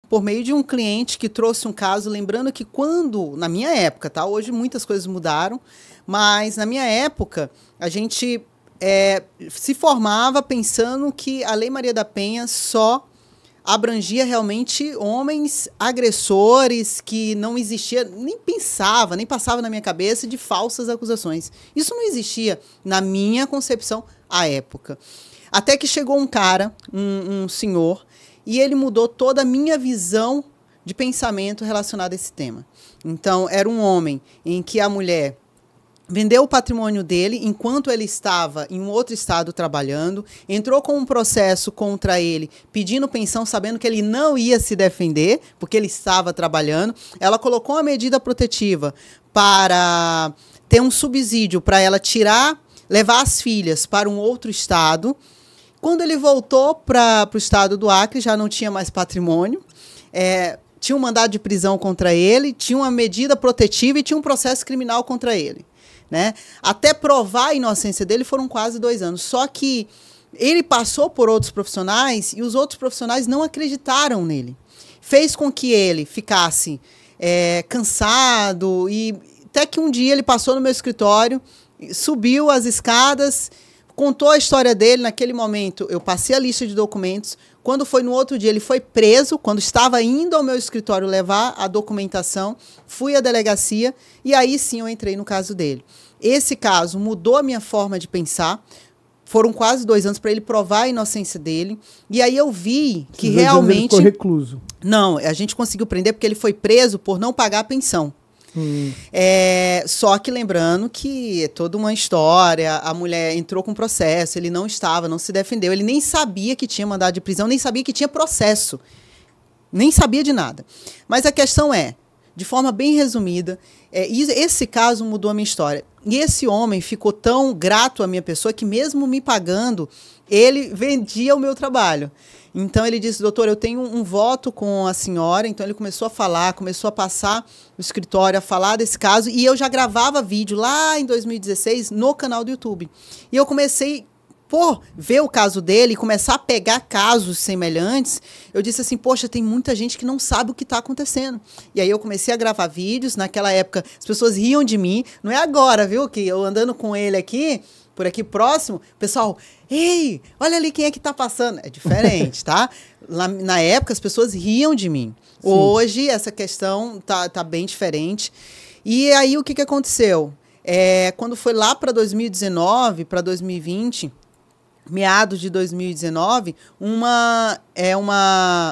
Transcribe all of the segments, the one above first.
por meio de um cliente que trouxe um caso, lembrando que quando, na minha época, tá? Hoje muitas coisas mudaram, mas na minha época, a gente se formava pensando que a Lei Maria da Penha só abrangia realmente homens agressores, que não existia, nem pensava, nem passava na minha cabeça de falsas acusações. Isso não existia na minha concepção à época. Até que chegou um cara, um senhor, e ele mudou toda a minha visão de pensamento relacionada a esse tema. Então, era um homem em que a mulher vendeu o patrimônio dele enquanto ele estava em um outro estado trabalhando, entrou com um processo contra ele, pedindo pensão, sabendo que ele não ia se defender, porque ele estava trabalhando. Ela colocou uma medida protetiva para ter um subsídio para ela levar as filhas para um outro estado. Quando ele voltou para o estado do Acre, já não tinha mais patrimônio, tinha um mandado de prisão contra ele, tinha uma medida protetiva e tinha um processo criminal contra ele. Né? Até provar a inocência dele foram quase 2 anos. Só que ele passou por outros profissionais e os outros profissionais não acreditaram nele. Fez com que ele ficasse cansado e até que um dia ele passou no meu escritório, subiu as escadas, contou a história dele. Naquele momento eu passei a lista de documentos. Quando foi no outro dia, ele foi preso, quando estava indo ao meu escritório levar a documentação, fui à delegacia e aí sim eu entrei no caso dele. Esse caso mudou a minha forma de pensar, foram quase 2 anos para ele provar a inocência dele, e aí eu vi que realmente... Ele ficou recluso. Não, a gente conseguiu prender porque ele foi preso por não pagar a pensão. Só que lembrando que é toda uma história, a mulher entrou com processo, ele não se defendeu, ele nem sabia que tinha mandado de prisão, nem sabia que tinha processo, nem sabia de nada. Mas a questão de forma bem resumida, esse caso mudou a minha história. E esse homem ficou tão grato à minha pessoa que mesmo me pagando, ele vendia o meu trabalho. Então, ele disse, doutor, eu tenho um voto com a senhora. Então, ele começou a falar, começou a passar no escritório, a falar desse caso. E eu já gravava vídeo lá em 2016 no canal do YouTube. E eu comecei, por ver o caso dele e começar a pegar casos semelhantes, eu disse assim, poxa, tem muita gente que não sabe o que está acontecendo. E aí eu comecei a gravar vídeos. Naquela época, as pessoas riam de mim. Não é agora, viu, que eu andando com ele aqui, por aqui próximo, pessoal, ei, olha ali quem é que tá passando. É diferente, tá? Na época, as pessoas riam de mim. Sim. Hoje, essa questão tá bem diferente. E aí, o que aconteceu? Quando foi lá para 2019, para 2020, meados de 2019,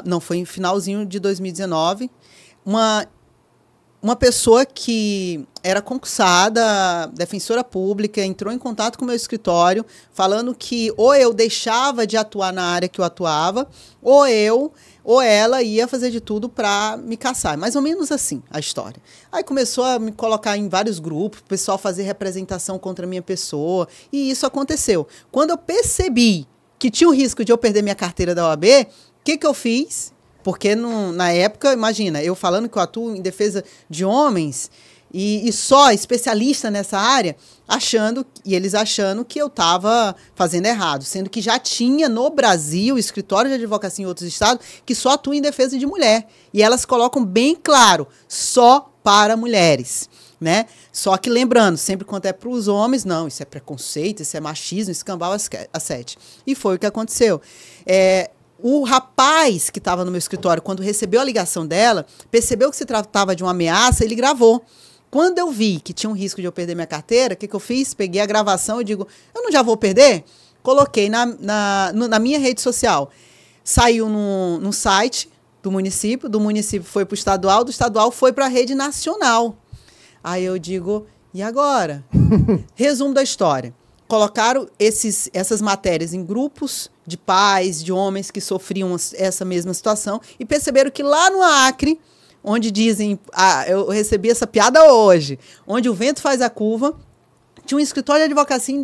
não, foi em finalzinho de 2019, uma pessoa que era concursada, defensora pública, entrou em contato com o meu escritório, falando que ou eu deixava de atuar na área que eu atuava, ou ela ia fazer de tudo para me caçar. Mais ou menos assim a história. Aí começou a me colocar em vários grupos, o pessoal fazer representação contra a minha pessoa, e isso aconteceu. Quando eu percebi que tinha o risco de eu perder minha carteira da OAB, o que eu fiz? Porque na época, imagina, eu falando que eu atuo em defesa de homens e só especialista nessa área, eles achando que eu estava fazendo errado, sendo que já tinha no Brasil escritório de advocacia em outros estados que só atua em defesa de mulher. E elas colocam bem claro, só para mulheres. Né? Só que lembrando, sempre quando é para os homens, não, isso é preconceito, isso é machismo, escambau a 7. E foi o que aconteceu. O rapaz que estava no meu escritório, quando recebeu a ligação dela, percebeu que se tratava de uma ameaça, ele gravou. Quando eu vi que tinha um risco de eu perder minha carteira, o que eu fiz? Peguei a gravação e digo, eu não já vou perder? Coloquei na minha rede social. Saiu no site do município foi para o estadual, do estadual foi para a rede nacional. Aí eu digo, e agora? Resumo da história. Colocaram essas matérias em grupos de pais, de homens que sofriam essa mesma situação e perceberam que lá no Acre, onde dizem, eu recebi essa piada hoje, onde o vento faz a curva, tinha um escritório de advocacia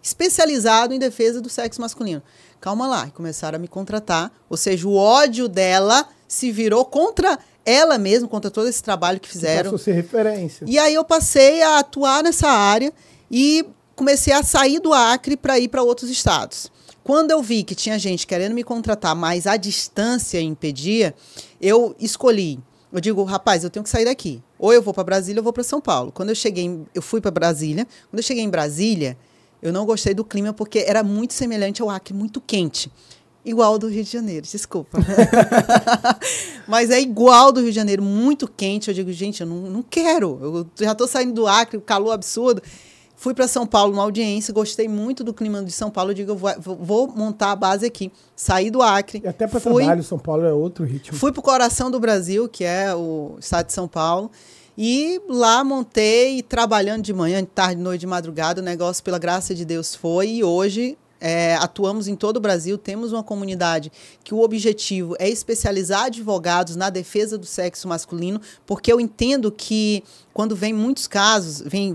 especializado em defesa do sexo masculino. Calma lá, e começaram a me contratar, ou seja, o ódio dela se virou contra ela mesma, contra todo esse trabalho que fizeram. Passou a ser referência. E aí eu passei a atuar nessa área e comecei a sair do Acre para ir para outros estados. Quando eu vi que tinha gente querendo me contratar, mas a distância impedia, eu escolhi. Eu digo, rapaz, eu tenho que sair daqui. Ou eu vou para Brasília, ou eu vou para São Paulo. Quando eu fui para Brasília. Quando eu cheguei em Brasília, eu não gostei do clima porque era muito semelhante ao Acre, muito quente. Igual ao do Rio de Janeiro, desculpa. Mas é igual ao do Rio de Janeiro, muito quente. Eu digo, gente, eu não quero. Eu já estou saindo do Acre, o calor absurdo. Fui para São Paulo numa audiência, gostei muito do clima de São Paulo. Eu digo, eu vou montar a base aqui. Saí do Acre. E até para trabalho, São Paulo é outro ritmo. Fui para o coração do Brasil, que é o estado de São Paulo. E lá montei, trabalhando de manhã, de tarde, de noite, de madrugada. O negócio, pela graça de Deus, foi. E hoje atuamos em todo o Brasil. Temos uma comunidade que o objetivo é especializar advogados na defesa do sexo masculino, porque eu entendo que quando vem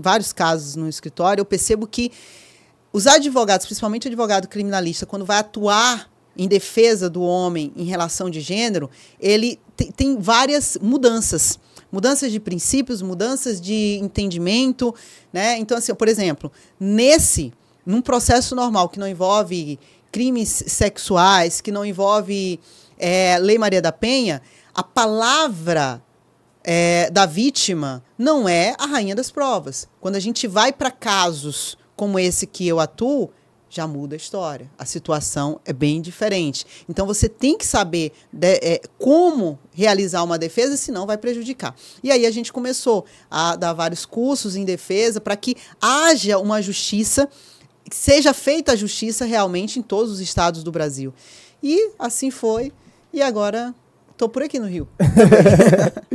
vários casos no escritório, eu percebo que os advogados, principalmente o advogado criminalista, quando vai atuar em defesa do homem em relação de gênero, ele tem várias mudanças. Mudanças de princípios, mudanças de entendimento, né? Então, assim, por exemplo, num processo normal que não envolve crimes sexuais, que não envolve Lei Maria da Penha, a palavra da vítima não é a rainha das provas. Quando a gente vai para casos como esse que eu atuo, já muda a história. A situação é bem diferente. Então, você tem que saber como realizar uma defesa, senão vai prejudicar. E aí a gente começou a dar vários cursos em defesa para que haja uma justiça, seja feita a justiça realmente em todos os estados do Brasil. E assim foi. E agora estou por aqui no Rio.